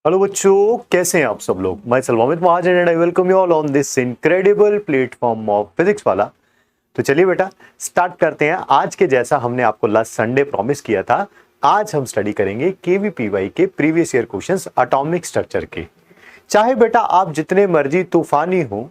Hello बच्चों, कैसे हैं आप सब लोग। मैं Salman Mahajan and I welcome you all on this incredible platform of Physics Wallah. तो चलिए बेटा स्टार्ट करते हैं। आज के जैसा हमने आपको लास्ट संडे प्रॉमिस किया था, आज हम स्टडी करेंगे केवीपीवाई के previous year questions atomic structure के। चाहे बेटा आप जितने मर्जी तूफानी हो,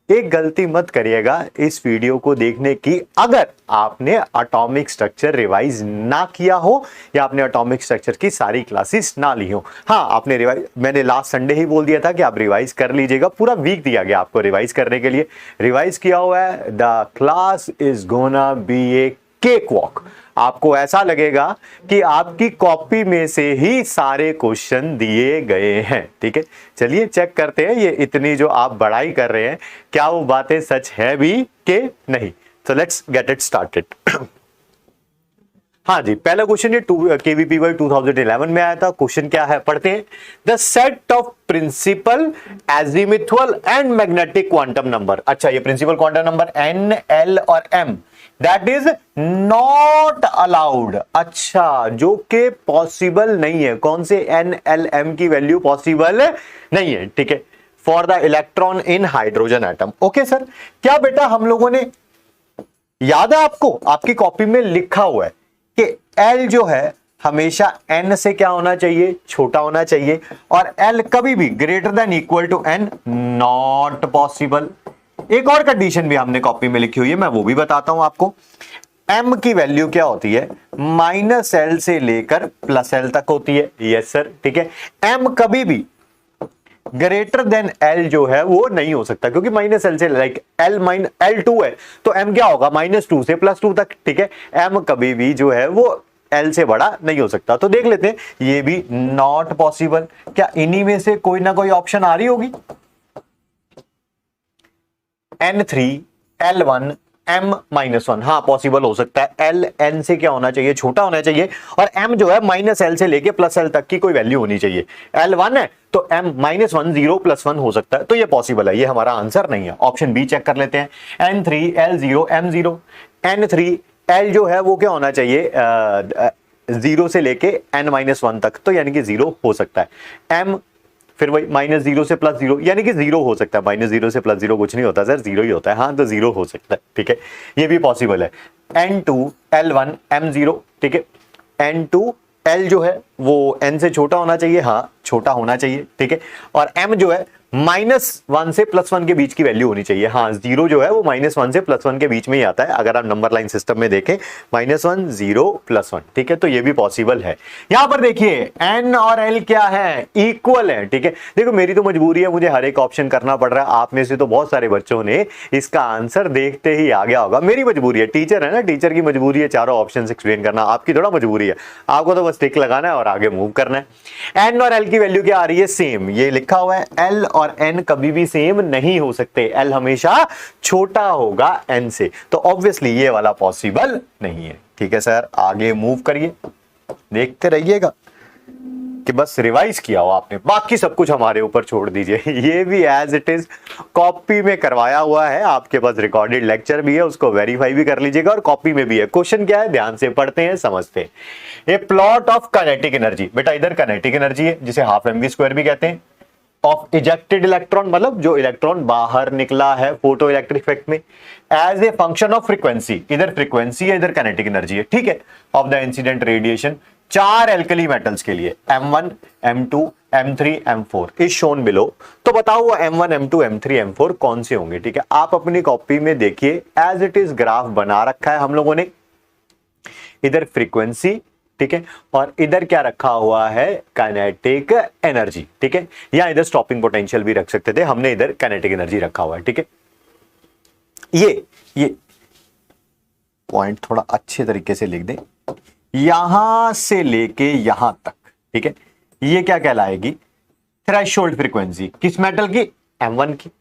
एक गलती मत करिएगा इस वीडियो को देखने की अगर आपने एटॉमिक स्ट्रक्चर रिवाइज ना किया हो या आपने एटॉमिक स्ट्रक्चर की सारी क्लासेस ना ली हो। हाँ, आपने रिवाइज, मैंने लास्ट संडे ही बोल दिया था कि आप रिवाइज कर लीजिएगा, पूरा वीक दिया गया आपको रिवाइज करने के लिए। रिवाइज किया हुआ है। The class is gonna be A cake walk. आपको ऐसा लगेगा कि आपकी कॉपी में से ही सारे क्वेश्चन दिए गए हैं। ठीक है, चलिए चेक करते हैं ये इतनी जो आप बड़ाई कर रहे हैं, क्या वो बातें सच है भी कि नहीं। तो लेट्स गेट इट स्टार्टेड। हाँ जी, पहला क्वेश्चन ये केवीपीवाई 2011 में आया था। क्वेश्चन क्या है, पढ़ते हैं। The set of principal azimuthal and magnetic quantum number. अच्छा, ये principal quantum number N, L और M that is not allowed. अच्छा, जो कि पॉसिबल नहीं है। कौन से एन, एल, एम की वैल्यू पॉसिबल नहीं है। ठीक है, for the electron in hydrogen atom. Okay sir, क्या बेटा हम लोगों ने, याद है आपको, आपकी कॉपी में लिखा हुआ है कि L जो है हमेशा N से क्या होना चाहिए, छोटा होना चाहिए, और L कभी भी greater than equal to N not possible. एक और कंडीशन भी हमने कॉपी में लिखी हुई है, मैं वो भी बताता हूं आपको। M की वैल्यू क्या होती है, -L से लेकर +L तक होती है। यस सर, ठीक है। M कभी भी ग्रेटर देन L जो है वो नहीं हो सकता, क्योंकि -L से लाइक L2 है तो M क्या होगा, -2 से +2 तक। ठीक है, M कभी भी जो है वो L से बड़ा नहीं हो सकता। तो देख लेते हैं, ये भी नॉट पॉसिबल। क्या इन्हीं में से कोई ना कोई ऑप्शन आ रही होगी। N3, L1, M-1, हाँ पॉसिबल हो सकता है। L N से क्या होना चाहिए, छोटा होना चाहिए, और M जो है -L से लेके +L तक की कोई वैल्यू होनी चाहिए। L1 है तो M -1 0 +1 हो सकता है, तो ये पॉसिबल है। ये हमारा आंसर नहीं है। ऑप्शन बी चेक कर लेते हैं। N3, L0, M0। N3 L जो है वो क्या होना चाहिए, 0 से लेके N-1 तक, तो यानी कि 0 हो सकता है। M फिर वही -0 से +0, यानी कि 0 हो सकता है। -0 से +0 कुछ नहीं होता सर, 0 ही होता है। हाँ, तो 0 हो सकता है। ठीक है, ये भी पॉसिबल है। N2, L1, M0। ठीक है, N2 L जो है वो N से छोटा होना चाहिए, हाँ छोटा होना चाहिए। ठीक है, और M जो है -1 से +1 के बीच की वैल्यू होनी चाहिए। हाँ, 0 जो है वो -1 से +1 के बीच में ही आता है, अगर आप नंबर लाइन सिस्टम में देखें, -1 0 +1। ठीक है, तो ये भी पॉसिबल है। यहां पर देखिए N और L क्या है, इक्वल है। ठीक है, देखो मेरी तो मजबूरी है, मुझे हर एक ऑप्शन करना पड़ रहा है। आप में से तो बहुत सारे बच्चों ने इसका आंसर देखते ही आ गया होगा। मेरी मजबूरी है, टीचर है ना, टीचर की मजबूरी है चारों ऑप्शन एक्सप्लेन करना, आपकी थोड़ा मजबूरी है। आपको तो बस टिक लगाना है और आगे मूव करना है। N और L की वैल्यू क्या आ रही है, सेम। ये लिखा हुआ है L और N कभी भी सेम नहीं हो सकते, L हमेशा छोटा होगा N से, तो ऑब्वियसली ये वाला पॉसिबल नहीं है। ठीक है सर, आगे मूव करिए, देखते रहिएगा कि बस रिवाइज किया हो आपने, बाकी सब कुछ हमारे ऊपर छोड़ दीजिए। ये भी एज इट इज कॉपी में करवाया हुआ है, आपके पास रिकॉर्डेड लेक्चर भी है, उसको वेरीफाई भी कर लीजिएगा, और कॉपी में भी है। क्वेश्चन क्या है, ध्यान से पढ़ते हैं, समझते हैं। ए प्लॉट ऑफ काइनेटिक एनर्जी, बेटा इधर काइनेटिक एनर्जी है, जिसे हाफ mv² भी कहते हैं, ऑफ इजेक्टेड इलेक्ट्रॉन, मतलब जो इलेक्ट्रॉन बाहर निकला है फोटो इलेक्ट्रिक इफेक्ट में, as a function of frequency. इधर फ्रीक्वेंसी है, इधर काइनेटिक एनर्जी है। ठीक है, of the incident radiation 4 alkali metals के लिए, M1, M2, M3, M4 is shown below. तो बताओ वो M1, M2, M3, M4 कौन से होंगे। ठीक है, आप अपनी कॉपी में देखिए, एज इट इज ग्राफ बना रखा है हम लोगों ने। इधर फ्रीक्वेंसी, ठीक है, और इधर क्या रखा हुआ है, काइनेटिक एनर्जी। ठीक है, या इधर स्टॉपिंग पोटेंशियल भी रख सकते थे, हमने इधर काइनेटिक एनर्जी रखा हुआ है। ठीक है, ये पॉइंट थोड़ा अच्छे तरीके से लिख दें, यहां से लेके यहां तक। ठीक है, ये क्या कहलाएगी, थ्रेशोल्ड फ्रीक्वेंसी, किस मेटल की, M1 की।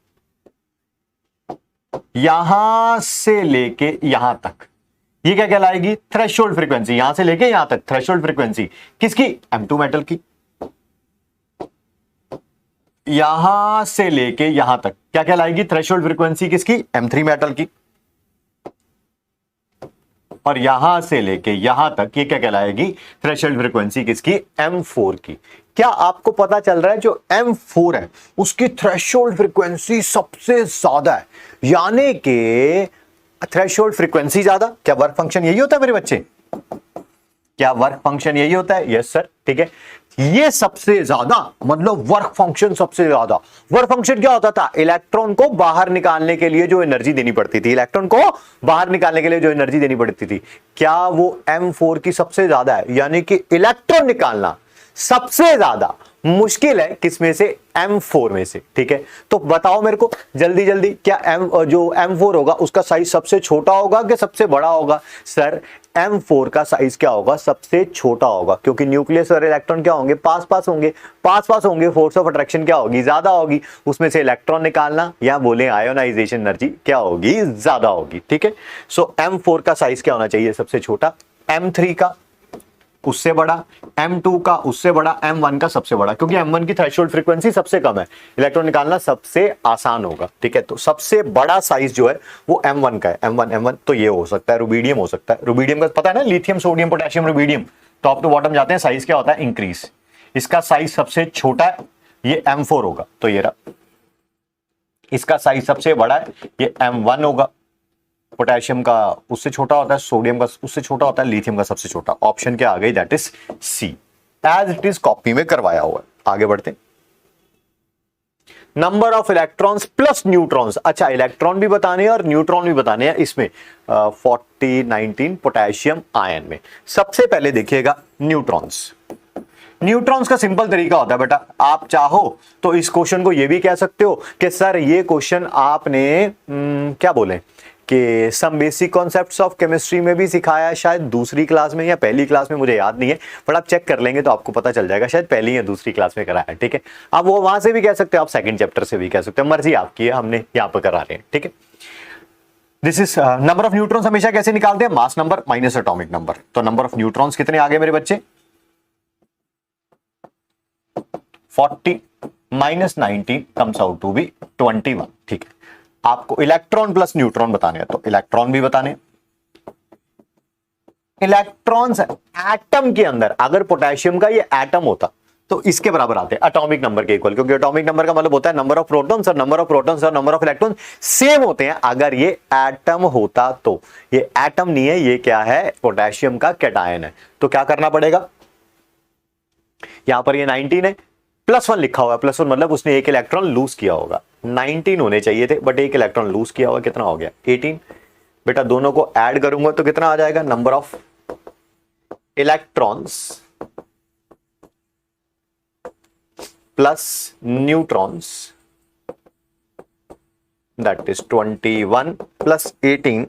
यहां से लेके यहां तक ये क्या कहलाएगी, थ्रेशोल्ड फ्रीक्वेंसी, यहां से लेके यहां तक थ्रेशोल्ड फ्रीक्वेंसी किसकी, M2 मेटल की। यहां से लेके यहां तक क्या कहलाएगी, थ्रेशोल्ड फ्रीक्वेंसी किसकी, M3 मेटल की। और यहां से लेके यहां तक ये क्या कहलाएगी, थ्रेशोल्ड फ्रीक्वेंसी किसकी, M4 की। क्या आपको पता चल रहा है जो M4 है उसकी थ्रेशोल्ड फ्रीक्वेंसी सबसे ज्यादा है, यानी कि थ्रेशोल्ड फ्रीक्वेंसी ज्यादा, क्या वर्क फंक्शन यही होता है मेरे बच्चे, क्या वर्क फंक्शन यही होता है, यस सर, ठीक है। ये सबसे ज्यादा मतलब वर्क फंक्शन सबसे ज्यादा। वर्क फंक्शन क्या होता था, इलेक्ट्रॉन को बाहर निकालने के लिए जो एनर्जी देनी पड़ती थी, इलेक्ट्रॉन को बाहर निकालने के लिए जो एनर्जी देनी पड़ती थी, क्या वो M4 की सबसे ज्यादा है, यानी कि इलेक्ट्रॉन निकालना सबसे ज्यादा मुश्किल है किसमें से, M4 में से, ठीक है। तो बताओ मेरे को जल्दी जल्दी, क्या जो M4 होगा उसका साइज सबसे छोटा होगा कि सबसे बड़ा होगा, सर M4 का साइज क्या होगा, सबसे छोटा होगा, क्योंकि न्यूक्लियस और इलेक्ट्रॉन क्या होंगे, पास पास होंगे, पास पास होंगे, फोर्स ऑफ अट्रैक्शन क्या होगी, ज्यादा होगी, उसमें से इलेक्ट्रॉन निकालना या बोले आयोनाइजेशन एनर्जी क्या होगी, ज्यादा होगी, ठीक है। सो M4 का साइज क्या होना चाहिए, सबसे छोटा, M3 का उससे बड़ा, M2 का उससे बड़ा, M1 का सबसे बड़ा, क्योंकि M1 की थ्रेशोल्ड फ्रीक्वेंसी सबसे कम है, इलेक्ट्रॉन निकालना सबसे आसान होगा, ठीक है। तो सबसे बड़ा साइज जो है वो M1 का है, M1 तो ये हो सकता है रुबीडियम, हो सकता है रुबीडियम का पता है ना, lithium sodium potassium rubidium, top to bottom जाते हैं, साइज क्या होता है, इंक्रीज। इसका साइज सबसे छोटा है, ये M4 होगा, तो ये रहा। इसका साइज सबसे बड़ा है, ये M1 होगा, पोटेशियम का उससे छोटा होता है, सोडियम का उससे छोटा होता है, लिथियम का सबसे छोटा। ऑप्शन क्या आ गई, that is C, as it is copy में करवाया हुआ है। आगे बढ़ते, number of electrons plus neutrons, अच्छा इलेक्ट्रॉन भी बताने हैं और न्यूट्रॉन भी बताने हैं इसमें 19 पोटेशियम आयन में। सबसे पहले देखिएगा न्यूट्रॉन्स। न्यूट्रॉन्स का सिंपल तरीका होता है बेटा, आप चाहो तो इस क्वेश्चन को ये भी कह सकते हो कि सर ये क्वेश्चन आपने क्या बोले कि some basic concepts of chemistry में भी सिखाया है, शायद दूसरी क्लास में या पहली क्लास में, मुझे याद नहीं है, बट आप चेक कर लेंगे तो आपको पता चल जाएगा, शायद पहली या दूसरी क्लास में कराया है, ठीक है। आप वो वहां से भी कह सकते हो, आप सेकंड चैप्टर से भी कह सकते हो, मर्जी आपकी है, हमने यहाँ पर करा रहे हैं, ठीक है। This is number of neutrons हमेशा कैसे निकालते हैं, mass number minus atomic number. तो नंबर ऑफ न्यूट्रॉन्स कितने आ गए मेरे बच्चे, 40 minus 19 comes out to be 21, ठीक है। आपको इलेक्ट्रॉन प्लस न्यूट्रॉन बताने हैं, तो इलेक्ट्रॉन भी बताने। इलेक्ट्रॉन्स एटम के अंदर, अगर पोटेशियम का ये एटम होता तो इसके बराबर आते हैं, एटॉमिक नंबर के इक्वल, क्योंकि एटॉमिक नंबर का मतलब होता है नंबर ऑफ प्रोटॉन्स, और नंबर ऑफ प्रोटॉन्स और नंबर ऑफ इलेक्ट्रॉन सेम होते हैं अगर ये एटम होता तो। ये एटम नहीं है, ये क्या है, पोटेशियम का कैटायन है। तो क्या करना पड़ेगा, यहां पर ये 19 है, +1 लिखा हुआ है, +1 मतलब उसने एक इलेक्ट्रॉन लूज किया होगा, 19 होने चाहिए थे बट एक इलेक्ट्रॉन लूज किया हुआ, कितना हो गया 18। बेटा दोनों को ऐड करूंगा तो कितना आ जाएगा, number of electrons plus neutrons, that is 21 plus 18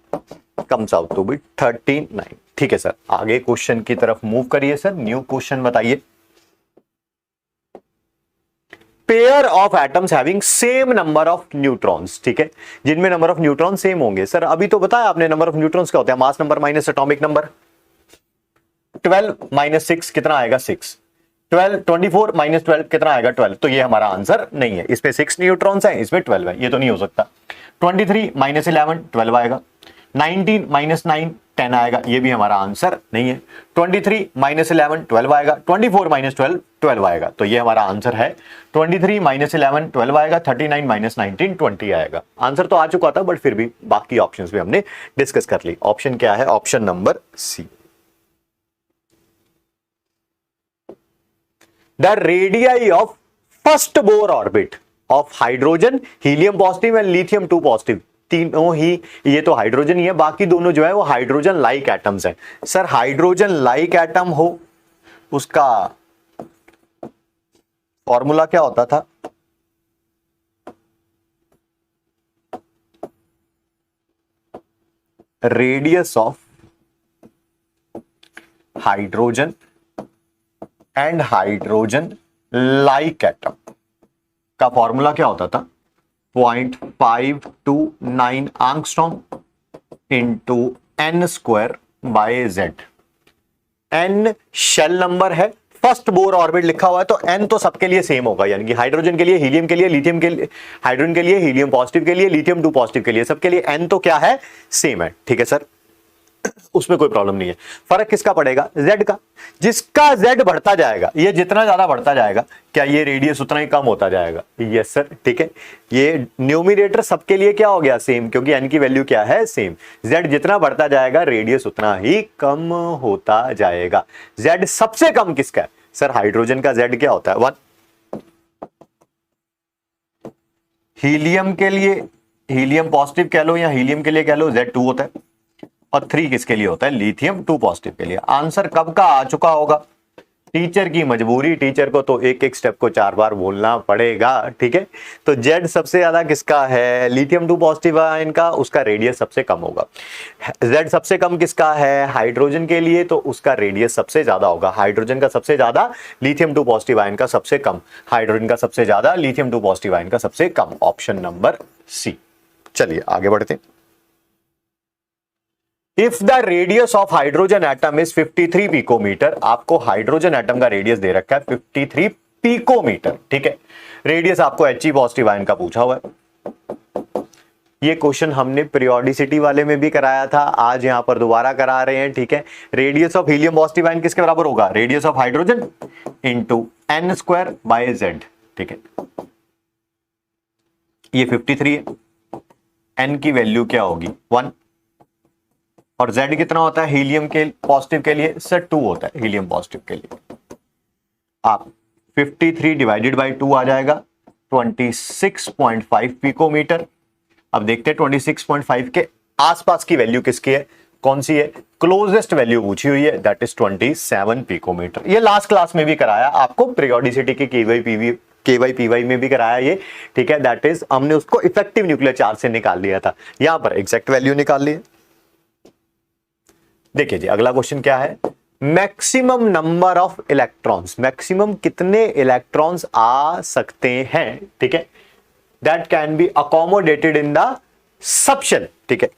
comes out to be 39, ठीक है सर। आगे क्वेश्चन की तरफ मूव करिए सर, न्यू क्वेश्चन बताइए। Pair of atoms having same number of neutrons, ठीक है, जिनमें नंबर ऑफ न्यूट्रॉन सेम होंगे। सर अभी तो बताया आपने नंबर ऑफ न्यूट्रॉन्स क्या होता है, मास number minus atomic number. 12 minus 6 कितना आएगा, 6। 12 24 माइनस 12 कितना आएगा, 12। तो ये हमारा आंसर नहीं है, इसमें 6 न्यूट्रॉन्स हैं, इसमें 12 है, ये तो नहीं हो सकता। 23 माइनस 11 12 आएगा। 19 माइनस 9 10 आएगा, ये भी हमारा आंसर नहीं है। 23 माइनस 11 12 आएगा। 24 माइनस 12 12 आएगा, तो ये हमारा आंसर है। 23 माइनस 11 12 आएगा। 39 माइनस 19 20 आएगा। आंसर तो आ चुका था बट फिर भी बाकी ऑप्शंस भी हमने डिस्कस कर ली। ऑप्शन क्या है, option number C. The radii of first Bohr orbit of hydrogen, helium positive and lithium 2 positive, तीनों ही, ये तो हाइड्रोजन ही है, बाकी दोनों जो है वो हाइड्रोजन लाइक एटम्स हैं। सर हाइड्रोजन लाइक एटम हो उसका फॉर्मूला क्या होता था, radius of hydrogen and hydrogen like atom का फॉर्मूला क्या होता था, 0.529 angstrom into n² by z। n shell number है, फर्स्ट बोर ऑर्बिट लिखा हुआ है, तो n तो सबके लिए सेम होगा, यानी कि हाइड्रोजन के लिए, हीलियम के लिए, लिथियम के लिए, हाइड्रोजन के लिए, हीलियम पॉजिटिव के लिए, लिथियम 2 पॉजिटिव के लिए, सबके लिए n तो क्या है, सेम है। ठीक है सर। उसमें कोई प्रॉब्लम नहीं है। फर्क किसका पड़ेगा? Z का। जिसका Z बढ़ता जाएगा, ये जितना ज्यादा बढ़ता जाएगा क्या ये रेडियस उतना ही कम होता जाएगा? यस सर, ठीक है। ये न्यूमिनेटर सबके लिए क्या हो गया? सेम, क्योंकि n की वैल्यू क्या है? सेम। Z जितना बढ़ता जाएगा रेडियस उतना ही कम होता जाएगा। Z सबसे कम किसका है? सर हाइड्रोजन का Z क्या होता है? 1। हीलियम के लिए, हीलियम पॉजिटिव कह लो या हीलियम के लिए कह लो, Z 2 होता है। और 3 किसके लिए होता है? लिथियम 2 पॉजिटिव के लिए। आंसर कब का आ चुका होगा? टीचर की मजबूरी, टीचर को तो एक एक स्टेप को 4 बार बोलना पड़ेगा, ठीक है। तो Z सबसे ज्यादा किसका है? लिथियम 2 पॉजिटिव आयन का, उसका रेडियस सबसे कम होगा। Z सबसे कम किसका है? हाइड्रोजन के लिए, तो उसका रेडियस सबसे ज्यादा होगा। हाइड्रोजन का सबसे ज्यादा, लिथियम 2 पॉजिटिव आयन का सबसे कम। हाइड्रोजन का सबसे ज्यादा, लिथियम 2 पॉजिटिव आयन का सबसे कम। ऑप्शन नंबर सी। चलिए आगे बढ़ते हैं। If the radius of hydrogen atom is 53 picometre, आपको हाइड्रोजन एटम का रेडियस दे रखा है 53 पिकोमीटर, ठीक है। रेडियस आपको He पॉजिटिव आयन का पूछा हुआ है। ये क्वेश्चन हमने पीरियोडिसिटी वाले में भी कराया था, आज यहां पर दोबारा करा रहे हैं, ठीक है। Radius of helium positive ion किसके बराबर होगा? Radius of hydrogen into n² by Z, ठीक है। ये 53 है, n की वैल्यू क्या होगी? 1। और Z कितना होता है हीलियम के पॉजिटिव के लिए? सर 2 होता है हीलियम पॉजिटिव के लिए। आप 53 डिवाइडेड बाय 2 आ जाएगा 26.5 पिकोमीटर। अब देखते हैं 26.5 के आसपास की वैल्यू किसकी है, कौन सी है? क्लोजेस्ट वैल्यू पूछी हुई है, दैट इज 27 पिकोमीटर। ये लास्ट क्लास में भी कराया आपको, पीरियोडिसिटी के KYPY में भी कराया ये, ठीक है। दैट इज हमने उसको इफेक्टिव न्यूक्लियर चार्ज से निकाल लिया था, यहां पर एग्जैक्ट वैल्यू निकाल ली है। देखिए जी अगला क्वेश्चन क्या है? Maximum number of electrons, maximum कितने इलेक्ट्रॉन्स आ सकते हैं, ठीक है, that can be accommodated in the subshell, ठीक है।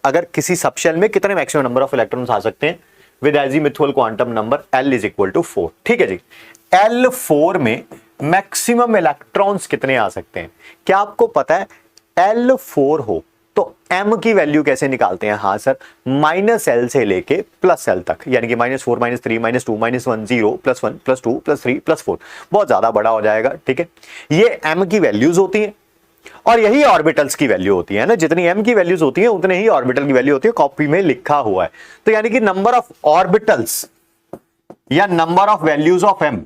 अगर किसी सबशेल में कितने मैक्सिमम नंबर ऑफ इलेक्ट्रॉन्स आ सकते हैं with azimuthal quantum number L is equal to 4, ठीक है जी। L4 में मैक्सिमम इलेक्ट्रॉन्स कितने आ सकते हैं? क्या आपको पता है L4 हो तो m की वैल्यू कैसे निकालते हैं? हाँ सर, -L से लेके +L तक, यानी कि -4 -3 -2 -1 0 +1 +2 +3 +4, बहुत ज्यादा बड़ा हो जाएगा, ठीक है। ये m की वैल्यूज होती हैं और यही ऑर्बिटल्स की वैल्यू होती है ना, जितनी m की वैल्यूज होती है उतने ही ऑर्बिटल की वैल्यू होती है, कॉपी में लिखा हुआ है। तो यानी कि नंबर ऑफ ऑर्बिटल्स या number of values of m,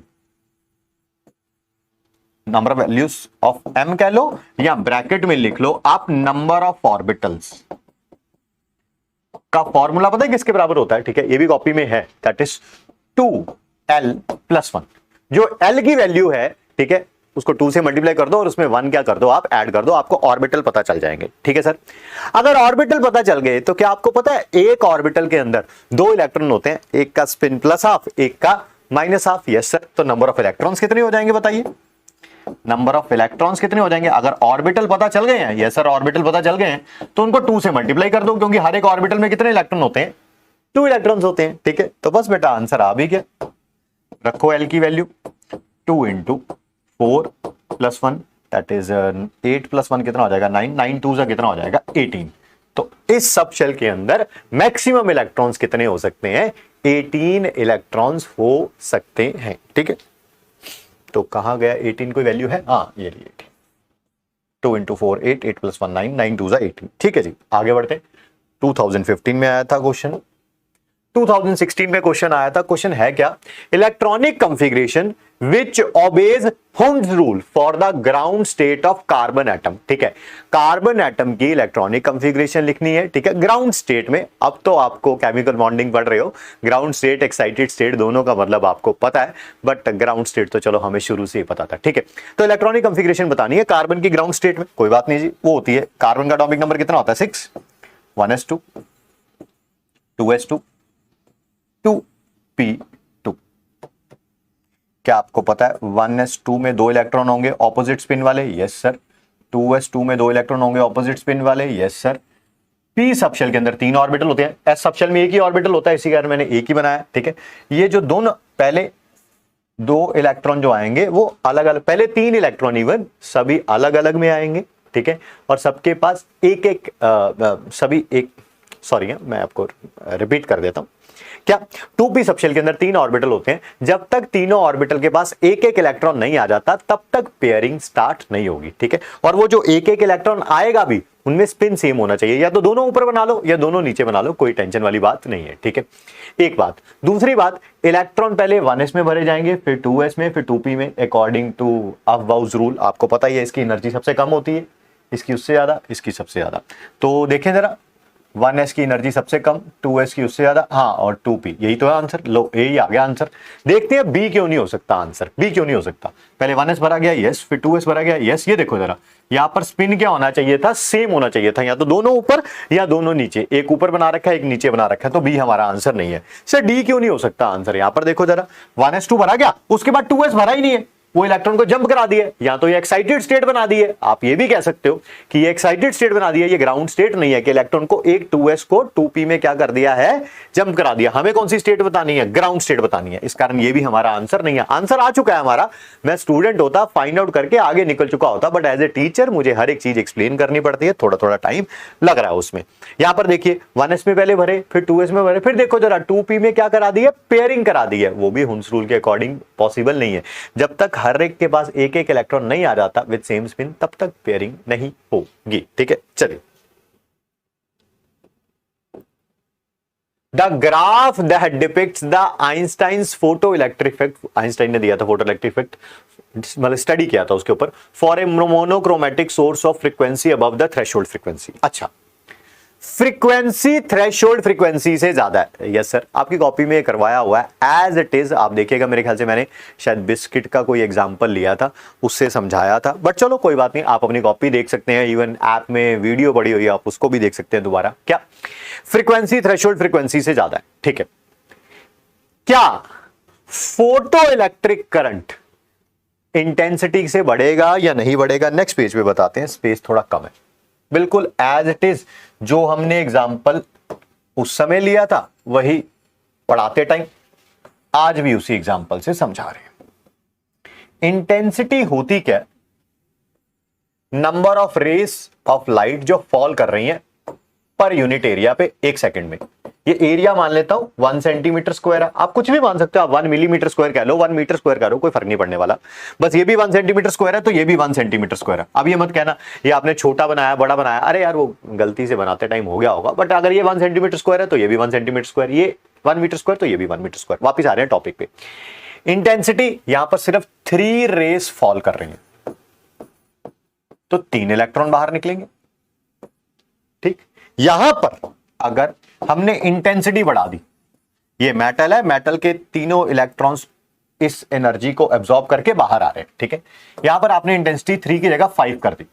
number of values of m कह लो या ब्रैकेट में लिख लो आप नंबर ऑफ ऑर्बिटल्स का फॉर्मूला पता है किसके बराबर होता है? ठीक है, ये भी कॉपी में है, दैट इज 2l + 1। जो l की वैल्यू है, ठीक है, उसको 2 से मल्टीप्लाई कर दो और उसमें 1 क्या कर दो आप ऐड कर दो, आपको ऑर्बिटल पता चल जाएंगे, ठीक है सर। अगर ऑर्बिटल पता चल गए तो क्या आपको पता है एक ऑर्बिटल के अंदर 2 इलेक्ट्रॉन होते हैं, एक का स्पिन +½ एक का -½ यस सर। तो नंबर ऑफ इलेक्ट्रॉन्स कितने हो जाएंगे बताइए? नंबर ऑफ इलेक्ट्रॉन्स कितने हो जाएंगे? अगर ऑर्बिटल पता चल गए हैं, यस सर ऑर्बिटल पता चल गए हैं, तो उनको 2 से मल्टीप्लाई कर दो, क्योंकि हर एक ऑर्बिटल में कितने इलेक्ट्रॉन होते हैं? 2 इलेक्ट्रॉन्स होते हैं, ठीक है। तो बस बेटा आंसर आ भी गया। रखो L की वैल्यू 2 × 4 + 1 दैट इज 8 + 1 कितना हो जाएगा? 9, 9 2 कितना हो जाएगा? 18। तो इस सब शेल के अंदर मैक्सिमम इलेक्ट्रॉन्स कितने हो सकते हैं? 18 इलेक्ट्रॉन्स हो सकते हैं, ठीक है। तो कहां गया 18? कोई वैल्यू है? हाँ ये रही 18। 2 × 4 8, 8 + 1 9, 9 2 18, ठीक है जी। आगे बढ़ते। 2015 में आया था क्वेश्चन, 2016 में क्वेश्चन आया था। क्वेश्चन है क्या? Electronic configuration which obeys Hund's rule for the ground state of carbon atom, ठीक है। कार्बन एटम की इलेक्ट्रॉनिक कंफिग्रेशन लिखनी है, ठीक है, ग्राउंड स्टेट में। अब तो आपको केमिकल बॉन्डिंग पढ़ रहे हो, ग्राउंड स्टेट एक्साइटेड स्टेट दोनों का मतलब आपको पता है, बट ग्राउंड स्टेट तो चलो हमें शुरू से ही पता था, ठीक है। तो इलेक्ट्रॉनिक कंफिग्रेशन बतानी है कार्बन की ग्राउंड स्टेट में, कोई बात नहीं जी, वो होती है कार्बन का एटॉमिक नंबर कितना होता है? 6, 1s2 2s2 2p2। क्या आपको पता है 1s2 में 2 इलेक्ट्रॉन होंगे ऑपोजिट स्पिन वाले? Yes sir. 2s2 में 2 इलेक्ट्रॉन होंगे ऑपोजिट स्पिन वाले? Yes sir. p सबशेल के अंदर 3 ऑर्बिटल होते हैं, s सबशेल में एक ही ऑर्बिटल होता है, इसी कारण मैंने एक ही बनाया, ठीक है। ये जो दोनों पहले 2 इलेक्ट्रॉन जो आएंगे वो अलग अलग, पहले 3 इलेक्ट्रॉन इवन सभी अलग अलग में आएंगे, ठीक है। और सबके पास एक एक सभी एक सॉरी मैं आपको रिपीट कर देता हूं। क्या 2p सबशेल के अंदर 3 ऑर्बिटल होते हैं, जब तक तीनों ऑर्बिटल के पास एक एक इलेक्ट्रॉन नहीं आ जाता तब तक पेयरिंग स्टार्ट नहीं होगी, ठीक है। और वो जो एक एक इलेक्ट्रॉन आएगा भी उनमें स्पिन सेम होना चाहिए, या तो दोनों ऊपर बना लो या दोनों नीचे बना लो, कोई टेंशन वाली बात नहीं है, ठीक है। एक बात। दूसरी बात, इलेक्ट्रॉन पहले 1s में भरे जाएंगे, फिर 2s में, फिर 2p में, अकॉर्डिंग टू अफबाउस रूल। आपको पता ही है इसकी एनर्जी सबसे कम होती है, इसकी उससे ज्यादा, इसकी सबसे ज्यादा। तो देखें जरा, 1s की एनर्जी सबसे कम, 2s की उससे ज्यादा, हाँ, और 2p, यही तो है आंसर। लो ए ही आ गया आंसर। देखते हैं बी क्यों नहीं हो सकता आंसर, बी क्यों नहीं हो सकता। पहले 1s भरा गया, यस, फिर 2s भरा गया, यस। ये देखो जरा, यहां पर स्पिन क्या होना चाहिए था, सेम होना चाहिए था, या तो दोनों ऊपर या दोनों नीचे। एक ऊपर बना रखा है, एक नीचे बना रखा है, तो बी हमारा आंसर नहीं है। सर डी क्यों नहीं हो सकता आंसर। यहां पर देखो जरा, 1s2 भरा गया, उसके बाद 2s भरा ही नहीं है, वो इलेक्ट्रॉन को जंप करा दिए, या तो ये एक्साइटेड स्टेट बना दी है। आप ये भी कह सकते हो कि ये एक्साइटेड स्टेट बना दी है, ये ग्राउंड स्टेट नहीं है कि इलेक्ट्रॉन को एक 2s को 2p में क्या कर दिया है, जंप करा दिया। हमें कौन सी स्टेट बतानी है, ग्राउंड स्टेट बतानी है, इस कारण ये भी हमारा आंसर नहीं है। आंसर आ चुका है हमारा, मैं स्टूडेंट होता फाइंड आउट करके आगे निकल चुका होता, बट एज ए टीचर मुझे हर एक चीज एक्सप्लेन करनी पड़ती है, थोड़ा थोड़ा टाइम लग रहा है उसमें। यहां पर देखिए 1s में पहले भरे, फिर 2s में भरे, फिर देखो जरा 2p में क्या करा दी है, पेयरिंग करा दी है। वो भी हुन्स रूल के अकॉर्डिंग पॉसिबल नहीं है। जब तक हर एक के पास एक एक इलेक्ट्रॉन नहीं आ जाता विद सेम स्पिन, तब तक पेयरिंग नहीं होगी, ठीक है। चलिए, the graph that depicts the Einstein's photo electric effect, Einstein ने दिया था फोटो इलेक्ट्रिक इफेक्ट, मतलब स्टडी किया था उसके ऊपर, for a monochromatic source of frequency above the threshold frequency. अच्छा, फ्रीक्वेंसी थ्रेशोल्ड फ्रीक्वेंसी से ज्यादा है। यस सर, आपकी कॉपी में करवाया हुआ है एज इट इज, आप देखिएगा। मेरे ख्याल से मैंने शायद बिस्किट का कोई एग्जांपल लिया था, उससे समझाया था, बट चलो कोई बात नहीं, आप अपनी कॉपी देख सकते हैं, इवन ऐप में वीडियो पड़ी हुई है, आप उसको भी देख सकते हैं दोबारा। क्या फ्रीक्वेंसी थ्रेशोल्ड फ्रीक्वेंसी से ज्यादा है, ठीक है। क्या फोटो इलेक्ट्रिक करंट इंटेंसिटी से बढ़ेगा या नहीं बढ़ेगा, नेक्स्ट पेज पे बताते हैं, स्पेस थोड़ा कम है। बिल्कुल एज इट इज जो हमने एग्जाम्पल उस समय लिया था वही पढ़ाते टाइम आज भी उसी एग्जाम्पल से समझा रहे हैं। इंटेंसिटी होती क्या, number of rays of light जो फॉल कर रही हैं पर यूनिट एरिया पे एक सेकंड में। ये एरिया मान लेता हूं 1 सेंटीमीटर स्क्वायर है, आप कुछ भी मान सकते हो, आप 1 मिलीमीटर स्क्वायर कह लो, 1 मीटर स्क्वायर कह लो, कोई फर्क नहीं पड़ने वाला। बस ये भी 1 सेंटीमीटर स्क्वायर है तो ये भी 1 सेंटीमीटर स्क्वायर है। अब ये मत कहना ये आपने छोटा बनाया बड़ा बनाया, अरे यार वो गलती से बनाते टाइम हो गया होगा, बट अगर ये 1 सेंटीमीटर स्क्वायर है तो ये भी 1 सेंटीमीटर स्क्वायर, ये 1 मीटर स्क्वायर तो ये भी 1 मीटर स्क्वायर। वापिस आ रहे हैं टॉपिक पे। इंटेंसिटी यहां पर सिर्फ 3 रेस फॉल कर रही है तो 3 इलेक्ट्रॉन बाहर निकलेंगे, ठीक। यहां पर अगर हमने इंटेंसिटी बढ़ा दी, ये मेटल है, मेटल के तीनों इलेक्ट्रॉन्स इस एनर्जी को एब्जॉर्ब करके बाहर आ रहे हैं, ठीक है। यहां पर आपने इंटेंसिटी 3 की जगह 5 कर दी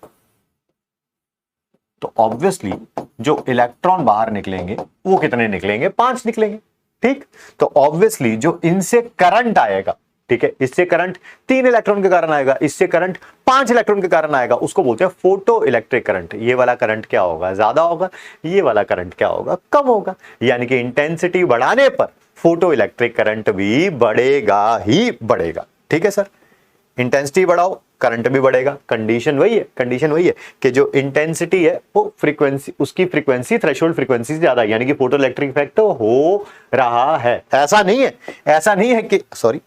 तो ऑब्वियसली जो इलेक्ट्रॉन बाहर निकलेंगे वो कितने निकलेंगे, 5 निकलेंगे, ठीक। तो ऑब्वियसली जो इनसे करंट आएगा, ठीक है, इससे करंट 3 इलेक्ट्रॉन के कारण आएगा, इससे करंट 5 इलेक्ट्रॉन के कारण आएगा, उसको बोलते हैं फोटो इलेक्ट्रिक करंट। ये वाला करंट क्या होगा, ज्यादा होगा, ये वाला करंट क्या होगा, कम होगा। यानी कि इंटेंसिटी बढ़ाने पर फोटो इलेक्ट्रिक करंट भी बढ़ेगा ही बढ़ेगा, ठीक है सर। इंटेंसिटी बढ़ाओ करंट भी बढ़ेगा, कंडीशन वही है, कंडीशन वही है कि जो इंटेंसिटी है वो फ्रीक्वेंसी, उसकी फ्रीक्वेंसी थ्रेशोल्ड फ्रीक्वेंसी से ज्यादा, यानी कि फोटो इलेक्ट्रिक इफेक्ट तो हो रहा है। ऐसा नहीं है, ऐसा नहीं है कि सॉरी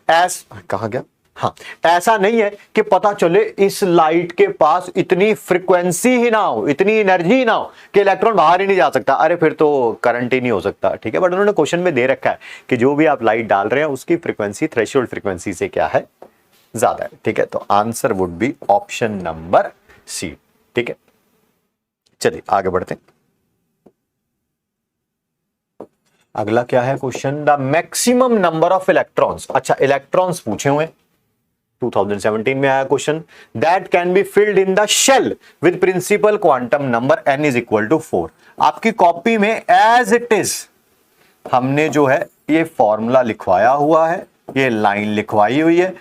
कहा गया, हाँ, ऐसा नहीं है कि पता चले इस लाइट के पास इतनी फ्रीक्वेंसी ही ना हो, इतनी एनर्जी ही ना हो कि इलेक्ट्रॉन बाहर ही नहीं जा सकता, अरे फिर तो करंट ही नहीं हो सकता, ठीक है। बट उन्होंने क्वेश्चन में दे रखा है कि जो भी आप लाइट डाल रहे हैं उसकी फ्रीक्वेंसी थ्रेशोल्ड फ्रीक्वेंसी से क्या है, ज्यादा है, ठीक है। तो answer would be option number C, ठीक है। चलिए आगे बढ़ते हैं। अगला क्या है question, the maximum number of electrons. अच्छा, इलेक्ट्रॉन्स पूछे हुए 2017 में आया question, that can be filled in the shell with principal quantum number n is equal to 4। आपकी कॉपी में एज इट इज हमने जो है ये फॉर्मूला लिखवाया हुआ है, ये लाइन लिखवाई हुई है,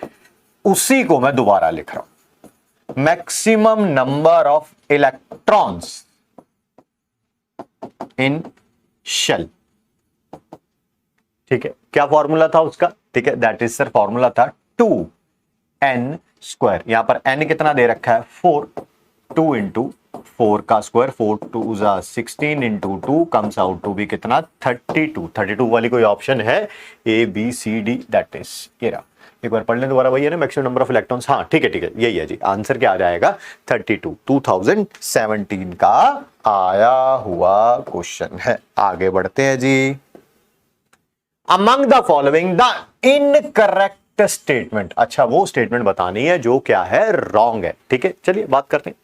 उसी को मैं दोबारा लिख रहा हूं। Maximum number of electrons in shell, ठीक है। क्या फॉर्मूला था उसका, ठीक है, दैट इज सर फॉर्मूला था 2n स्क्वायर। यहां पर n कितना दे रखा है 4, 2 इंटू 4 का स्क्वायर, 4 2 जा 16 इंटू 2 कम्स आउट टू भी कितना 32 वाली कोई ऑप्शन है A B C D, that is ये रहा। एक बार पढ़ लें दोबारा, वही है ना मैक्सिमम नंबर ऑफ इलेक्ट्रॉन्स, हाँ ठीक है यही है जी। आंसर क्या आ जाएगा 32, 2017 का आया हुआ क्वेश्चन है। आगे बढ़ते हैं जी। Among the following the incorrect statement, अच्छा वो स्टेटमेंट बतानी है जो क्या है रॉन्ग है, ठीक है चलिए बात करते हैं।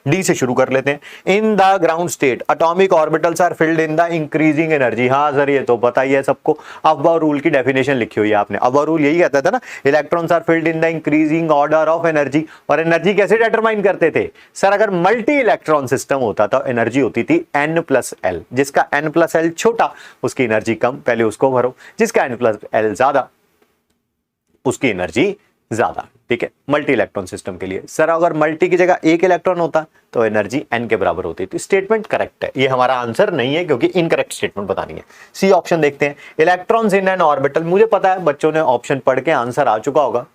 डी से शुरू कर लेते हैं। In the ground state atomic orbitals are filled in the increasing energy, हाँ सर ये तो पता ही है सबको, अफबाउ रूल की डेफिनेशन लिखी हुई है आपने। अफबाउ रूल यही कहता था ना, electrons are filled in the increasing order of energy. और एनर्जी कैसे डिटरमाइन करते थे सर, अगर मल्टी इलेक्ट्रॉन सिस्टम होता तो एनर्जी होती थी n+l, जिसका n+l छोटा उसकी एनर्जी कम, पहले उसको भरो, जिसका n+l ज्यादा उसकी एनर्जी ज्यादा, ठीक है मल्टी इलेक्ट्रॉन सिस्टम के लिए। सर अगर मल्टी की जगह एक इलेक्ट्रॉन होता तो एनर्जी n के बराबर होती थी। स्टेटमेंट करेक्ट है, ये हमारा आंसर नहीं है क्योंकि इनकरेक्ट स्टेटमेंट बतानी है। सी ऑप्शन देखते हैं, इलेक्ट्रॉन्स इन एन ऑर्बिटल, मुझे पता है बच्चों ने ऑप्शन पढ़ के आंसर आ चुका होगा,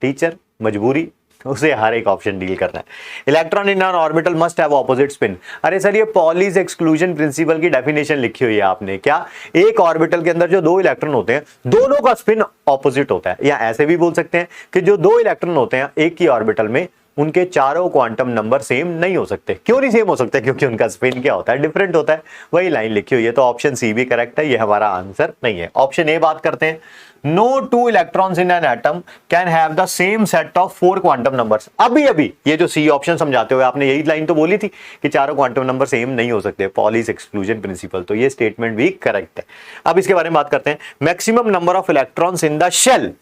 टीचर मजबूरी उसे हर एक ऑप्शन डील करना है। Electron in an orbital must have opposite spin, अरे सर ये पॉलीज एक्सक्लूजन प्रिंसिपल की डेफिनेशन लिखी हुई है आपने, क्या एक ऑर्बिटल के अंदर जो दो इलेक्ट्रॉन होते हैं दोनों का स्पिन ऑपोजिट होता है, या ऐसे भी बोल सकते हैं कि जो दो इलेक्ट्रॉन होते हैं एक ही ऑर्बिटल में उनके चारों क्वांटम नंबर सेम नहीं हो सकते। क्यों नहीं सेम हो सकते, क्योंकि उनका स्पिन क्या होता है डिफरेंट होता है, वही लाइन लिखी हुई है। तो ऑप्शन सी भी करेक्ट है, ये हमारा आंसर नहीं है। ऑप्शन ए बात करते हैं, no two electrons in an atom can have the same set of 4 quantum numbers. अभी ये जो सी ऑप्शन समझाते हुए आपने यही लाइन तो बोली थी कि चारों क्वांटम नंबर सेम नहीं हो सकते, पॉलीज एक्सक्लूजन प्रिंसिपल, तो ये स्टेटमेंट भी करेक्ट है। अब इसके बारे में बात करते हैं, maximum number of electrons in the shell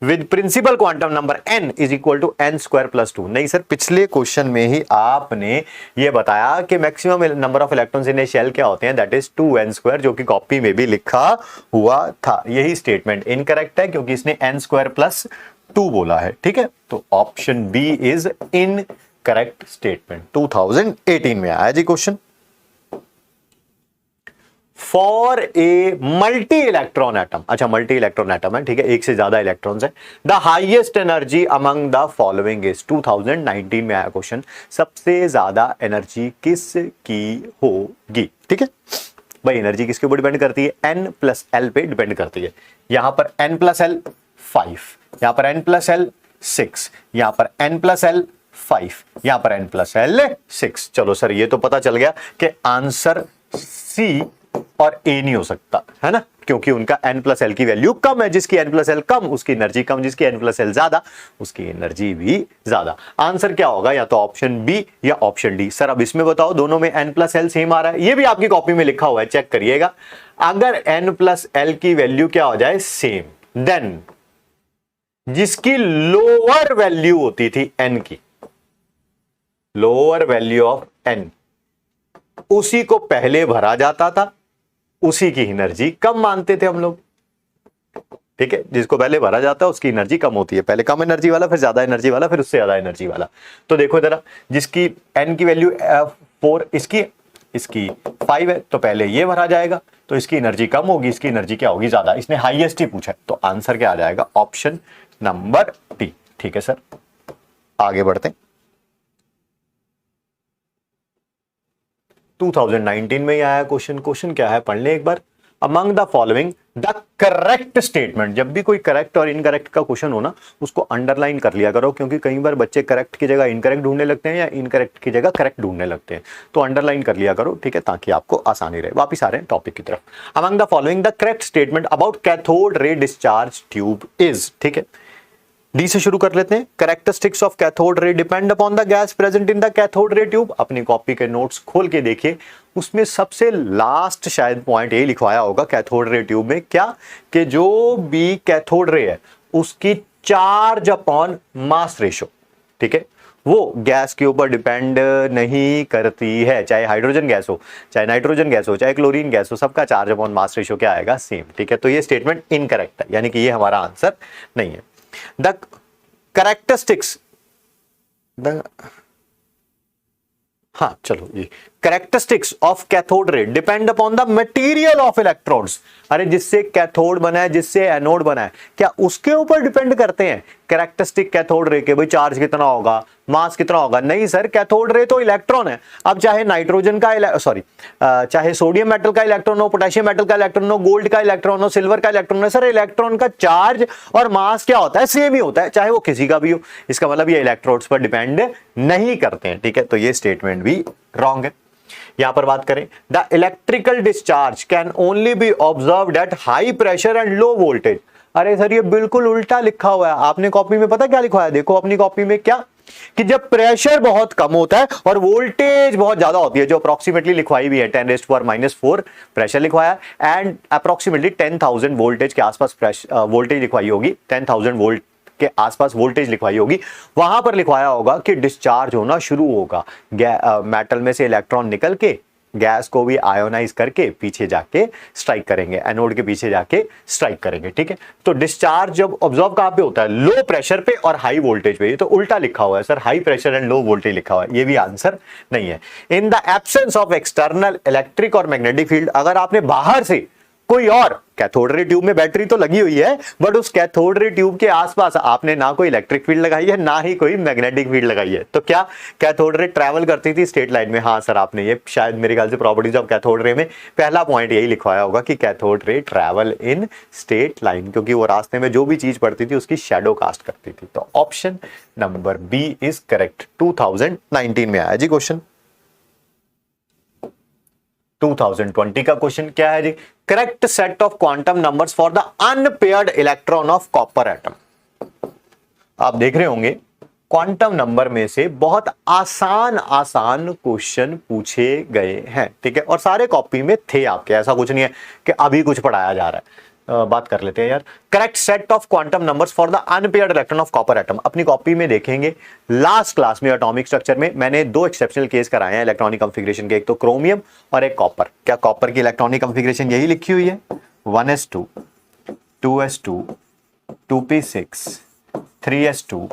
with principal quantum number n is equal to n² + 2। नहीं सर, पिछले क्वेश्चन में ही आपने ये बताया कि maximum number of electrons in a shell क्या होते हैं, दैट इज 2n², जो कि कॉपी में भी लिखा हुआ था। यही स्टेटमेंट इनकरेक्ट है क्योंकि इसने n² + 2 बोला है, ठीक है। तो option B is incorrect statement. 2018 में आया जी question. For a multi electron atom, अच्छा मल्टी इलेक्ट्रॉन एटम है, ठीक है एक से ज्यादा इलेक्ट्रॉन्स है, the highest energy among the following is, 2019 में आया क्वेश्चन, सबसे ज्यादा एनर्जी किसकी होगी, ठीक है भाई। एनर्जी किसके ऊपर डिपेंड करती है, n+l पे डिपेंड करती है। यहां पर n+l 5, यहां पर n+l 6, यहां पर n+l 5, यहां पर n+l 6। चलो सर ये तो पता चल गया कि आंसर सी और ए नहीं हो सकता है ना, क्योंकि उनका n+l की वैल्यू कम है, जिसकी n+l कम उसकी एनर्जी कम, जिसकी n+l ज्यादा उसकी एनर्जी भी ज्यादा। आंसर क्या होगा, या तो ऑप्शन बी या ऑप्शन डी। सर अब इसमें बताओ, दोनों में n+l सेम आ रहा है, ये भी आपकी कॉपी में लिखा हुआ है, चेक करिएगा। अगर n+l की वैल्यू क्या हो जाए सेम, देन जिसकी लोअर वैल्यू होती थी n की, लोअर वैल्यू ऑफ n, उसी को पहले भरा जाता था, उसी की एनर्जी कम मानते थे हम लोग, ठीक है। जिसको पहले भरा जाता है उसकी एनर्जी कम होती है, पहले कम एनर्जी वाला, फिर ज्यादा एनर्जी वाला, फिर उससे ज्यादा एनर्जी वाला। तो देखो जरा, जिसकी n की वैल्यू 4, इसकी 5 है, तो पहले ये भरा जाएगा, तो इसकी एनर्जी कम होगी, इसकी एनर्जी क्या होगी ज्यादा। इसने हाईएस्ट ही पूछा है, तो आंसर क्या आ जाएगा, ऑप्शन नंबर डी, ठीक है सर। आगे बढ़ते हैं। 2019 में ही आया क्वेश्चन, क्वेश्चन क्या है पढ़ लें एक बार। Among the following the correct statement, जब भी कोई करेक्ट और इनकरेक्ट का क्वेश्चन हो ना, उसको अंडरलाइन कर लिया करो, क्योंकि कई बार बच्चे करेक्ट की जगह इनकरेक्ट ढूंढने लगते हैं या इनकरेक्ट की जगह करेक्ट ढूंढने लगते हैं, तो अंडरलाइन कर लिया करो, ठीक है, ताकि आपको आसानी रहे। वापिस आ रहे हैं टॉपिक की तरफ। Among the following the correct statement about cathode ray discharge tube is, ठीक है। डी से शुरू कर लेते हैं। Characteristics of cathode ray depend upon the gas present in the cathode ray tube. अपनी कॉपी के नोट्स खोल के देखिए, उसमें सबसे लास्ट शायद पॉइंट ये लिखवाया होगा कैथोड रे ट्यूब में, क्या कि जो भी कैथोड रे है उसकी चार्ज अपॉन मास रेशो, ठीक है, वो गैस के ऊपर डिपेंड नहीं करती है। चाहे हाइड्रोजन गैस हो, चाहे नाइट्रोजन गैस हो, चाहे क्लोरीन गैस हो, सबका चार्ज अपॉन मास रेशो क्या आएगा, सेम, ठीक है। तो ये स्टेटमेंट इनकरेक्ट है, यानी कि ये हमारा आंसर नहीं है। द कैरेक्टरिस्टिक्स हाँ चलो ये characteristics of cathode ray depend upon the material of electrodes. अरे जिससे कैथोड बना है, जिससे एनोड बना है, क्या उसके ऊपर डिपेंड करते हैं कैरेक्टरिस्टिक कैथोड रे के? भाई चार्ज कितना होगा, मास कितना होगा? नहीं सर, कैथोड रे तो इलेक्ट्रॉन है। अब चाहे नाइट्रोजन का चाहे सोडियम मेटल का इलेक्ट्रॉन हो, पोटेशियम मेटल का इलेक्ट्रॉन हो, गोल्ड का इलेक्ट्रॉन हो, सिल्वर का इलेक्ट्रॉन हो, सर इलेक्ट्रॉन का चार्ज और मास क्या होता है? सेम ही होता है, चाहे वो किसी का भी हो। इसका मतलब ये इलेक्ट्रोड्स पर डिपेंड नहीं करते हैं, ठीक है? तो ये स्टेटमेंट भी रॉन्ग है। यहां पर बात करें, the electrical discharge can only B observed at high pressure and low voltage. अरे सर ये बिल्कुल उल्टा लिखा हुआ है। आपने कॉपी में पता क्या लिखा है? देखो अपनी कॉपी में क्या, कि जब प्रेशर बहुत कम होता है और वोल्टेज बहुत ज्यादा होती है, जो अप्रोक्सीमेटली लिखवाई भी है 10⁻⁴ प्रेशर लिखवाया एंड अप्रोक्सीमेटली 10,000 वोल्टेज के आसपास वोल्टेज लिखवाई होगी, 10,000 वोल्ट के आसपास वोल्टेज लिखवाई होगी। वहां पर लिखवाया होगा कि डिस्चार्ज होना शुरू होगा, मेटल में से इलेक्ट्रॉन निकल के गैस को भी आयोनाइज करके पीछे जाके स्ट्राइक करेंगे, एनोड के पीछे जाके स्ट्राइक करेंगे, ठीक है? तो डिस्चार्ज जब ऑब्जर्व कहां पे होता है? लो प्रेशर पे और हाई वोल्टेज पे। ये तो उल्टा लिखा हुआ है sir, high pressure and low voltage लिखा हुआ है, ये भी आंसर नहीं है। In the absence of external electric और मैग्नेटिक फील्ड, अगर आपने बाहर से कोई और कैथोड रे ट्यूब में बैटरी तो लगी हुई है, बट उस कैथोड रे ट्यूब के आसपास आपने ना कोई इलेक्ट्रिक फील्ड लगाई है, ना ही कोई मैग्नेटिक फील्ड लगाई है, तो क्या कैथोड रे ट्रैवल करती थी स्ट्रेट लाइन में? हाँ सर, आपने ये शायद मेरे ख्याल से प्रॉपर्टीज ऑफ कैथोड रे में पहला पॉइंट यही लिखवाया होगा कि cathode ray travel in straight line, क्योंकि वो रास्ते में जो भी चीज पड़ती थी उसकी शेडो कास्ट करती थी। तो option number B is correct. 2019 में आया जी क्वेश्चन। 2020 का क्वेश्चन क्या है जी? Correct set of quantum numbers for the unpaired electron of copper atom. आप देख रहे होंगे क्वांटम नंबर में से बहुत आसान आसान क्वेश्चन पूछे गए हैं, ठीक है? और सारे कॉपी में थे आपके, ऐसा कुछ नहीं है कि अभी कुछ पढ़ाया जा रहा है। बात कर लेते हैं यार। Correct set of quantum numbers for the unpaired electron of copper atom. अपनी कॉपी में देखेंगे लास्ट क्लास में एटॉमिक स्ट्रक्चर में मैंने दो एक्सेप्शनल केस कराए हैं इलेक्ट्रॉनिक कंफिगरेशन के, एक तो क्रोमियम और एक कॉपर। क्या कॉपर की इलेक्ट्रॉनिक कंफिगरेशन यही लिखी हुई है? 1s2 2s2 2p6 3s2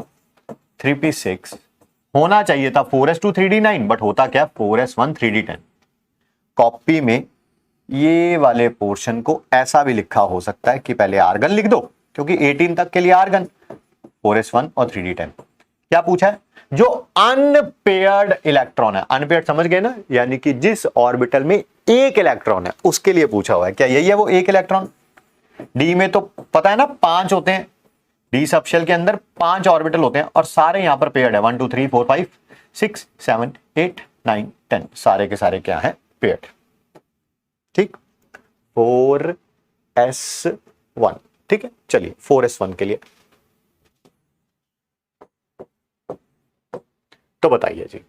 3p6। होना चाहिए था 4s2 3d9, बट होता क्या? 4s1 3d10। कॉपी में ये वाले पोर्शन को ऐसा भी लिखा हो सकता है कि पहले आर्गन लिख दो, क्योंकि 18 तक के लिए आर्गन, 4s1 और 3d10। क्या पूछा है? जो अनपेयर्ड इलेक्ट्रॉन है, अनपेयर्ड समझ गए ना, यानी कि जिस ऑर्बिटल में एक इलेक्ट्रॉन है, उसके लिए पूछा हुआ है। क्या यही है वो एक इलेक्ट्रॉन? डी में तो पता है ना 5 होते हैं, डी सबशेल के अंदर 5 ऑर्बिटल होते हैं और सारे यहां पर पेयर्ड है। 1 2 3 4 5 6 7 8 9 10, सारे के सारे क्या है? पेयर्ड, ठीक। 4s1, ठीक है। चलिए 4s1 के लिए तो बताइए जी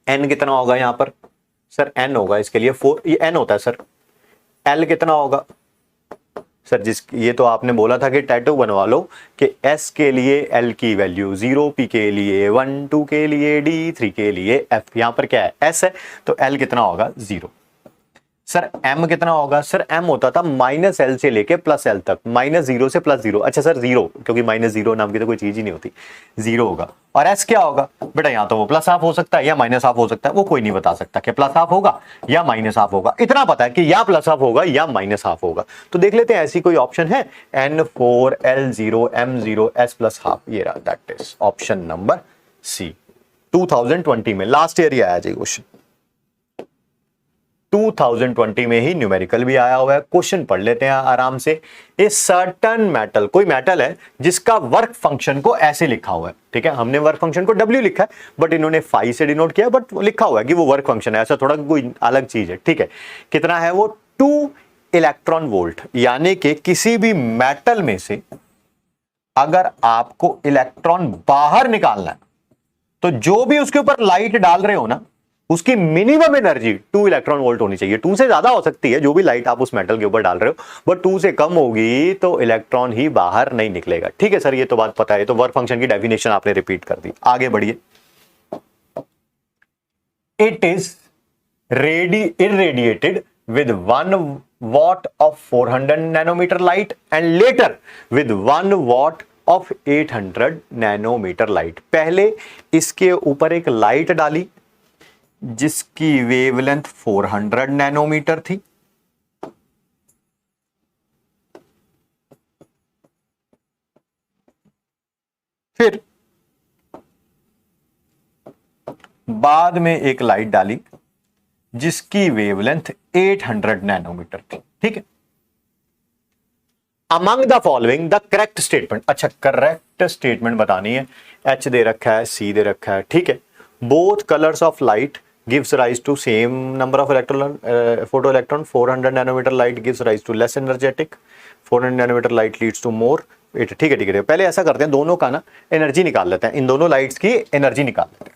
n कितना होगा यहां पर? सर n होगा इसके लिए 4, ये n होता है सर। l कितना होगा सर? ये तो आपने बोला था कि टैटू बनवा लो कि s के लिए l की वैल्यू 0, p के लिए 1, 2 के लिए d, 3 के लिए f। यहां पर क्या है? s है, तो l कितना होगा? 0। सर m कितना होगा? सर m होता था -l से लेके +l तक, -0 से +0। अच्छा सर 0, क्योंकि -0 नाम की तो कोई चीज ही नहीं होती, 0 होगा। और s क्या होगा बेटा? यहाँ तो वो +½ हो सकता है या -½ हो सकता है, वो कोई नहीं बता सकता कि +½ होगा या -½ होगा। इतना पता है कि या +½ होगा या -½ होगा। तो देख लेते हैं ऐसी कोई ऑप्शन है? n4 l0 m0 s+½ ये रहा, that is option number C. 2020 में लास्ट ईयर ही आया जी क्वेश्चन, 2020 में ही न्यूमेरिकल भी आया हुआ है। क्वेश्चन पढ़ लेते हैं आराम से। ए सर्टन मेटल, कोई मेटल है जिसका वर्क फंक्शन को ऐसे लिखा हुआ है, ठीक है। हमने वर्क फंक्शन को W लिखा है, बट इन्होंने फाई से डिनोट किया, बट लिखा हुआ है कि वो वर्क फंक्शन है, ऐसा थोड़ा कोई अलग चीज है, ठीक है। कितना है वो? 2 इलेक्ट्रॉन वोल्ट। यानी कि किसी भी मेटल में से अगर आपको इलेक्ट्रॉन बाहर निकालना है, तो जो भी उसके ऊपर लाइट डाल रहे हो ना, उसकी मिनिमम एनर्जी 2 इलेक्ट्रॉन वोल्ट होनी चाहिए। 2 से ज्यादा हो सकती है जो भी लाइट आप उस मेटल के ऊपर डाल रहे हो, बट 2 से कम होगी तो इलेक्ट्रॉन ही बाहर नहीं निकलेगा, ठीक है सर। ये तो बात पता है, तो वर्क फंक्शन की डेफिनेशन आपने रिपीट कर दी। आगे बढ़िए। It is irradiated with 1 watt of 400 nanometer light and later with 1 watt of 800 nanometer light। पहले इसके ऊपर एक लाइट डाली जिसकी वेवलेंथ 400 नैनोमीटर थी। फिर बाद में एक लाइट डाली जिसकी वेवलेंथ 800 नैनोमीटर थी। ठीक है, among the following the correct statement. अच्छा, करेक्ट स्टेटमेंट बतानी है। एच दे रखा है, सी दे रखा है। ठीक है, both colours of light gives rise to same number of electron photoelectron. 400 nanometer light gives rise to less energetic, 400 nanometer light leads to more। ठीक है ठीक है, पहले ऐसा करते हैं, दोनों का ना एनर्जी निकाल लेते हैं, इन दोनों लाइट्स की एनर्जी निकाल लेते हैं।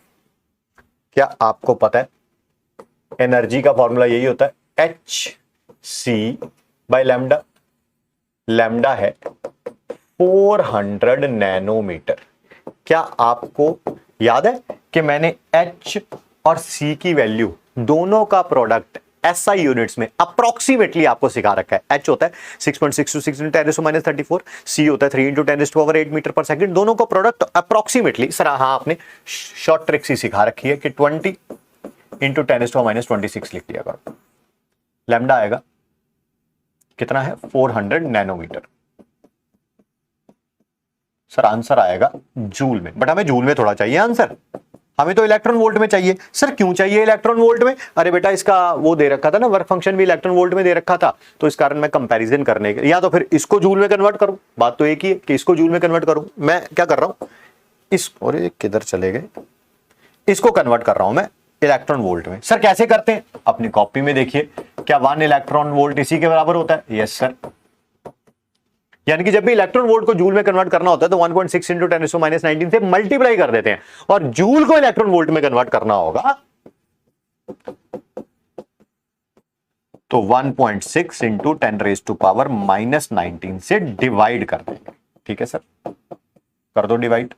क्या आपको पता है एनर्जी का फॉर्मूला यही होता है H C by lambda. Lambda है 400 नैनोमीटर। क्या आपको याद है कि मैंने एच और सी की वैल्यू दोनों का प्रोडक्ट एसआई यूनिट्स में अप्रोक्सीमेटली आपको सिखा रखा है। एच होता है 6.626 × 10⁻34, सी होता है 3 × 10⁸ मीटर पर सेकंड। दोनों को प्रोडक्ट अप्रोक्सीमेटली, सर हाँ आपने शॉर्ट ट्रिक सी सिखा रखी है कि 20 × 10⁻26 लिख दिया करो। लैम्डा आएगा कितना है 400 नैनोमीटर। सर आंसर आएगा जूल में, बट हमें जूल में थोड़ा चाहिए आंसर, हमें तो इलेक्ट्रॉन वोल्ट में चाहिए। सर क्यों चाहिए इलेक्ट्रॉन वोल्ट में? अरे बेटा इसका वो दे रखा था ना, वर्क फंक्शन भी इलेक्ट्रॉन वोल्ट में दे रखा था, तो इस कारण मैं कंपैरिजन करने के, या तो फिर इसको जूल में कन्वर्ट करूं, बात तो एक ही है कि इसको जूल में कन्वर्ट करूं। मैं क्या कर रहा हूं, इस, अरे किधर चले गए, इसको कन्वर्ट कर रहा हूं मैं इलेक्ट्रॉन वोल्ट में। सर कैसे करते हैं, अपनी कॉपी में देखिए, क्या 1 इलेक्ट्रॉन वोल्ट इसी के बराबर होता है? यस सर, यानी कि जब भी इलेक्ट्रॉन वोल्ट को जूल में कन्वर्ट करना होता है तो 1.6 × 10⁻19 से मल्टीप्लाई कर देते हैं, और जूल को इलेक्ट्रॉन वोल्ट में कन्वर्ट करना होगा तो 1.6 × 10⁻⁻19 से डिवाइड कर देंगे। ठीक है सर, कर दो डिवाइड।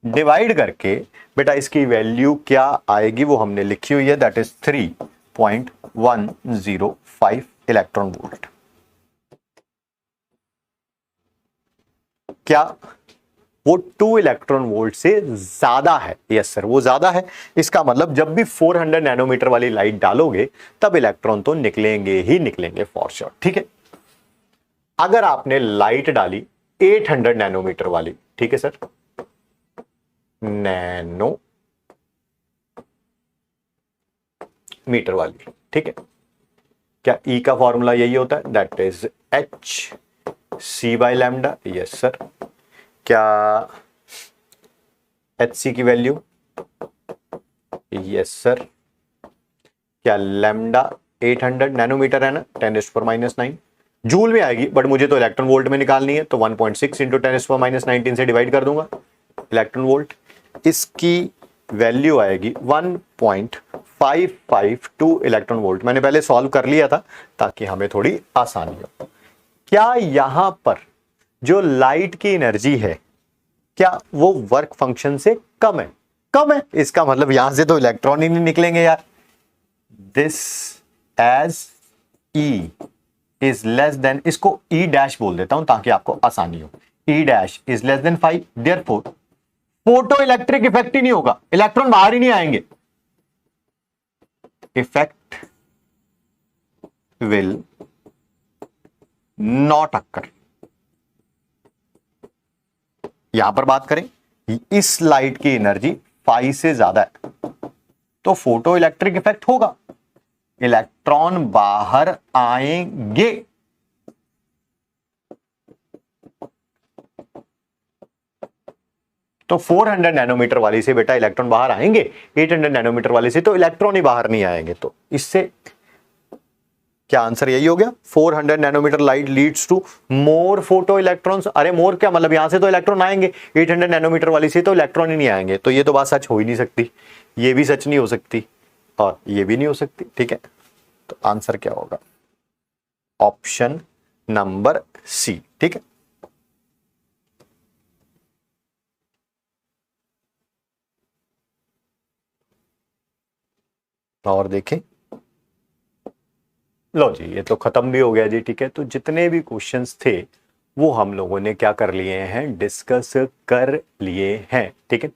डिवाइड करके बेटा इसकी वैल्यू क्या आएगी वो हमने लिखी हुई है, दैट इज 3.105 इलेक्ट्रॉन वोल्ट। क्या वो 2 इलेक्ट्रॉन वोल्ट से ज्यादा है? यस सर, वो ज्यादा है। इसका मतलब जब भी 400 नैनोमीटर वाली लाइट डालोगे तब इलेक्ट्रॉन तो निकलेंगे ही निकलेंगे फॉर श्योर। ठीक है, अगर आपने लाइट डाली 800 नैनोमीटर वाली, ठीक है सर, नैनो मीटर वाली, ठीक है, क्या ई का फॉर्मूला यही होता है, that is H C by lambda? Yes sir. क्या एच सी की वैल्यू? Yes sir. क्या लैम्डा 800 नैनोमीटर है ना, 10⁻⁹ जूल में आएगी, बट मुझे तो इलेक्ट्रॉन वोल्ट में निकालनी है, तो 1.6 × 10⁻⁻19 से डिवाइड कर दूंगा इलेक्ट्रॉन वोल्ट। इसकी वैल्यू आएगी 1.552 इलेक्ट्रॉन वोल्ट। मैंने पहले सॉल्व कर लिया था ताकि हमें थोड़ी आसानी हो। क्या यहां पर जो लाइट की एनर्जी है क्या वो वर्क फंक्शन से कम है? कम है, इसका मतलब यहां से तो इलेक्ट्रॉन ही नहीं निकलेंगे यार। This as E is less than, इसको ई डैश बोल देता हूं ताकि आपको आसानी हो, E dash is less than 5, therefore photo electric effect ही नहीं होगा, इलेक्ट्रॉन बाहर ही नहीं आएंगे। Effect will not occur. यहां पर बात करें, इस लाइट की एनर्जी 5 से ज्यादा है तो फोटो इलेक्ट्रिक इफेक्ट होगा, इलेक्ट्रॉन बाहर आएंगे। तो 400 नैनोमीटर वाली से बेटा इलेक्ट्रॉन बाहर आएंगे, 800 नैनोमीटर वाली से तो इलेक्ट्रॉन ही बाहर नहीं आएंगे। तो इससे क्या आंसर यही हो गया, 400 nanometre light leads to more photo electrons. अरे मोर क्या मतलब, यहां से तो इलेक्ट्रॉन आएंगे, 800 नैनोमीटर वाली से तो इलेक्ट्रॉन ही नहीं आएंगे। तो ये तो बात सच हो ही नहीं सकती, ये भी सच नहीं हो सकती और ये भी नहीं हो सकती। ठीक है, तो आंसर क्या होगा, ऑप्शन नंबर सी। ठीक है, और देखें, लो जी ये तो खत्म भी हो गया जी। ठीक है, तो जितने भी क्वेश्चंस थे वो हम लोगों ने क्या कर लिए हैं, डिस्कस कर लिए हैं, ठीक है।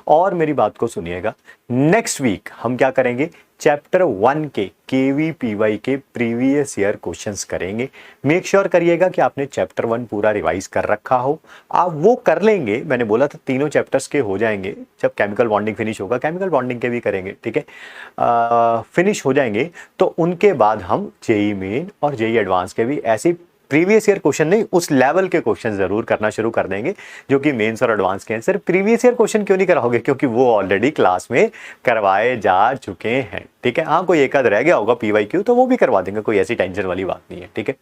और मेरी बात को सुनिएगा, नेक्स्ट वीक हम क्या करेंगे, चैप्टर 1 के केवीपीवाई के प्रीवियस ईयर क्वेश्चंस करेंगे। मेक श्योर करिएगा कि आपने चैप्टर 1 पूरा रिवाइज कर रखा हो। आप वो कर लेंगे, मैंने बोला था तीनों चैप्टर्स के हो जाएंगे, जब केमिकल बॉन्डिंग फिनिश होगा केमिकल बॉन्डिंग के भी करेंगे, ठीक है। फिनिश हो जाएंगे तो उनके बाद हम जेई मेन और जेई एडवांस के भी ऐसे प्रीवियस ईयर क्वेश्चन नहीं, उस लेवल के क्वेश्चन जरूर करना शुरू कर देंगे जो कि मेंस और एडवांस के हैं। सर प्रीवियस ईयर क्वेश्चन क्यों नहीं कराओगे, क्योंकि वो ऑलरेडी क्लास में करवाए जा चुके हैं, ठीक है। हाँ कोई एक आध रह गया होगा पीवाईक्यू तो वो भी करवा देंगे, कोई ऐसी टेंशन वाली बात नहीं है, ठीक है।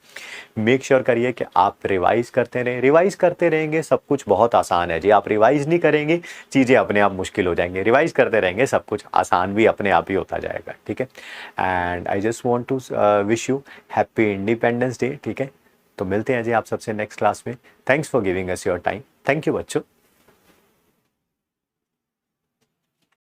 मेक श्योर करिए कि आप रिवाइज करते रहें, रिवाइज करते रहेंगे सब कुछ बहुत आसान है जी। आप रिवाइज नहीं करेंगे चीज़ें अपने आप मुश्किल हो जाएंगे, रिवाइज करते रहेंगे सब कुछ आसान भी अपने आप ही होता जाएगा, ठीक है। And I just want to wish you happy Independence Day, ठीक है। तो मिलते हैं जी आप सबसे नेक्स्ट क्लास में। Thanks for giving us your time. Thank you बच्चों।